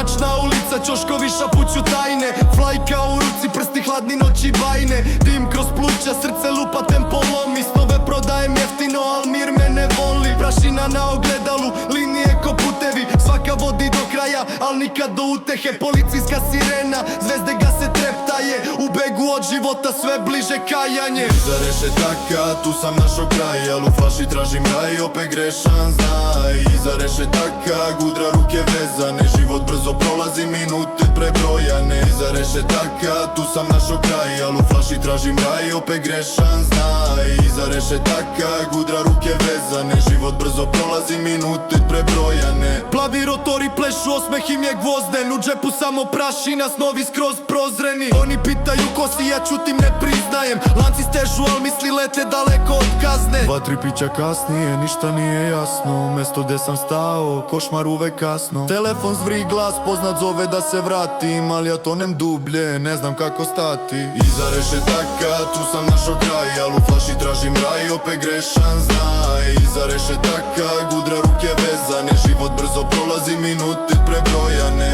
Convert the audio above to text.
mračna ulica, ćoškovi šapuću tajne, flajka u ruci, prsti hladni, noći bajne. Dim kroz pluća, srce lupa, tempo lomi. Snove prodajem jeftino, al mir me ne voli. Prašina na ogledalu, linije ko putevi, svaka vodi do kraja, al nikad do utehe. Policijska sirena, zvezde gase, treptaje, u begu od života sve bliže kajanje. Iza rešetaka, tu sam našo kraj, al u flaši tražim raj, opet grešan znaj. Iza rešetaka, gudra ruke vezane, život brzo prolazi, minute prebrojane. Iza rešetaka, tu sam našo kraj, al u flaši tražim raj, opet grešan znaj. Iza rešetaka, gudra ruke vezane, život brzo prolazi, minute prebrojane. Plavi rotori plešu, osmeh im je gvozden, u džepu samo prašina, snovi skroz prozreni. Oni pitaju ko si, ja čutim, ne priznajem. Lanci stežu, al misli lete daleko od kazne. 2-3 pića kasnije, ništa nije jasno. Mesto gde sam stao, košmar uvek kasno. Telefon zvri, glas poznat zove da se vratim, ali ja tonem dublje, ne znam kako stati. Iza rešetaka, tu sam našo kraj, al u flaši tražim raj, opet grešan znaj. Iza rešetaka, gudra ruke vezane, život brzo prolazi, minute prebrojane.